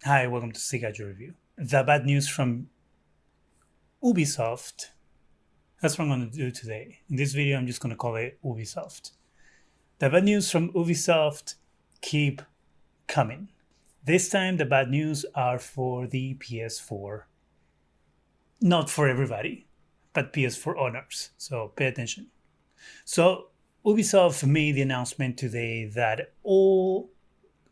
Hi, welcome to CHRONICLES Review. The bad news from Ubisoft. That's what I'm going to do today. In this video, I'm just going to call it Ubisoft. The bad news from Ubisoft keep coming. This time, the bad news are for the PS4. Not for everybody, but PS4 owners. So pay attention. So Ubisoft made the announcement today that all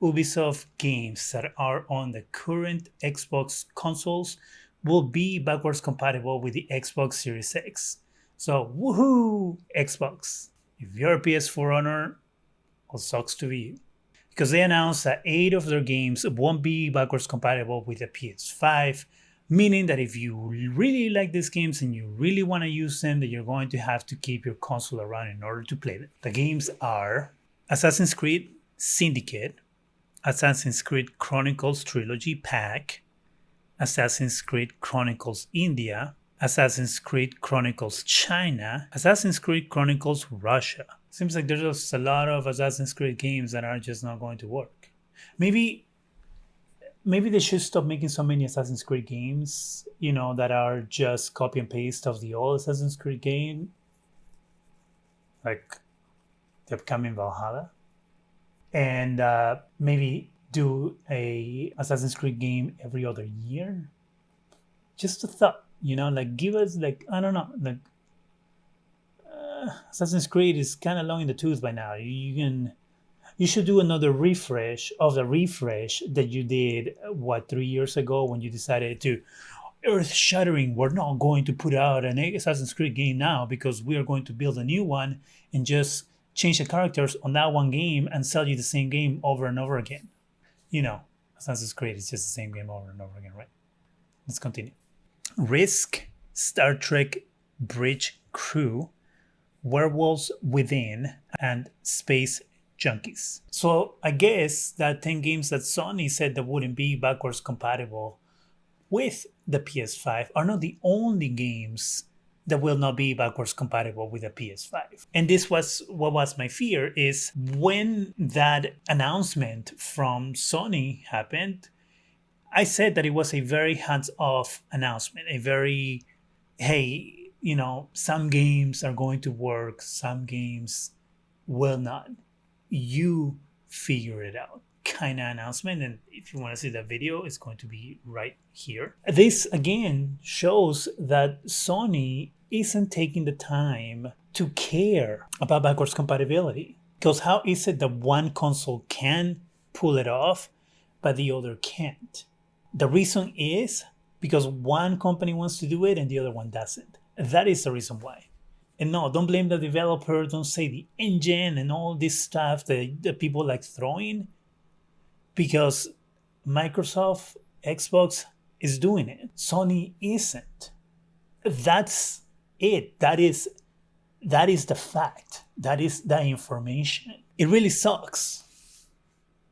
Ubisoft games that are on the current Xbox consoles will be backwards compatible with the Xbox Series X. So, woohoo, Xbox. If you're a PS4 owner, well, sucks to be you. Because they announced that 8 of their games won't be backwards compatible with the PS5, meaning that if you really like these games and you really want to use them, that you're going to have to keep your console around in order to play them. The games are Assassin's Creed Syndicate, Assassin's Creed Chronicles Trilogy Pack, Assassin's Creed Chronicles India, Assassin's Creed Chronicles China, Assassin's Creed Chronicles Russia. Seems like there's just a lot of Assassin's Creed games that are just not going to work. Maybe they should stop making so many Assassin's Creed games, that are just copy and paste of the old Assassin's Creed game, like the upcoming Valhalla, and maybe do a Assassin's Creed game every other year. Just a thought, like give us I don't know, Assassin's Creed is kind of long in the tooth by now. You should do another refresh of the refresh that you did 3 years ago when you decided to earth shattering. We're not going to put out an Assassin's Creed game now because we are going to build a new one and just change the characters on that one game and sell you the same game over and over again. Assassin's Creed is just the same game over and over again, right? Let's continue. Risk, Star Trek Bridge Crew, Werewolves Within, and Space Junkies. So I guess that 10 games that Sony said that wouldn't be backwards compatible with the PS5 are not the only games that will not be backwards compatible with the PS5. And this was what was my fear is when that announcement from Sony happened, I said that it was a very hands-off announcement, a very, hey, some games are going to work, some games will not. You figure it out kind of announcement. And if you want to see that video, it's going to be right here. This again shows that Sony isn't taking the time to care about backwards compatibility. Because how is it that one console can pull it off, but the other can't? The reason is because one company wants to do it and the other one doesn't. That is the reason why. And no, don't blame the developer. Don't say the engine and all this stuff that people like throwing, because Microsoft, Xbox is doing it. Sony isn't. That's it. That is the fact. That is the information. It really sucks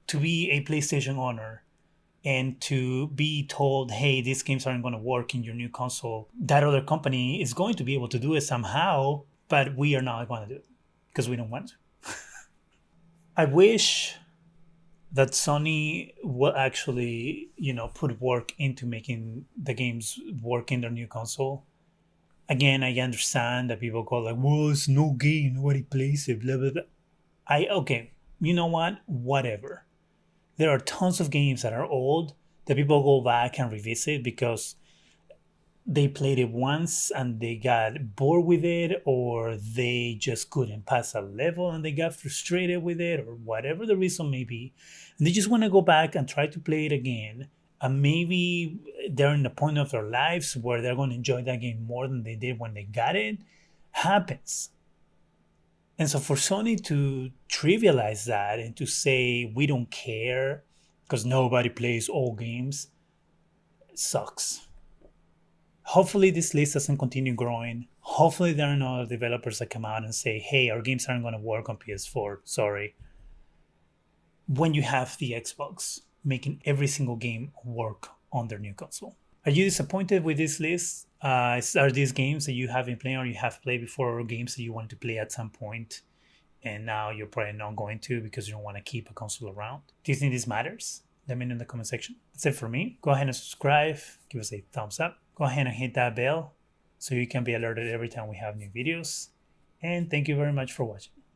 to be a PlayStation owner and to be told, hey, these games aren't going to work in your new console. That other company is going to be able to do it somehow, but we are not going to do it because we don't want to. I wish that Sony will actually, put work into making the games work in their new console. Again, I understand that people go like, well, it's no game, nobody plays it, blah, blah, blah. Okay, you know what? Whatever. There are tons of games that are old that people go back and revisit because they played it once and they got bored with it, or they just couldn't pass a level and they got frustrated with it, or whatever the reason may be. And they just want to go back and try to play it again. And maybe they're in the point of their lives where they're going to enjoy that game more than they did when they got it. Happens. And so for Sony to trivialize that and to say we don't care because nobody plays old games sucks. Hopefully this list doesn't continue growing. Hopefully there are no other developers that come out and say, hey, our games aren't going to work on PS4. Sorry. When you have the Xbox making every single game work on their new console. Are you disappointed with this list? Are these games that you have been playing or you have played before, or games that you wanted to play at some point and now you're probably not going to because you don't want to keep a console around? Do you think this matters? Let me know in the comment section. That's it for me. Go ahead and subscribe. Give us a thumbs up. Go ahead and hit that bell so you can be alerted every time we have new videos. And thank you very much for watching.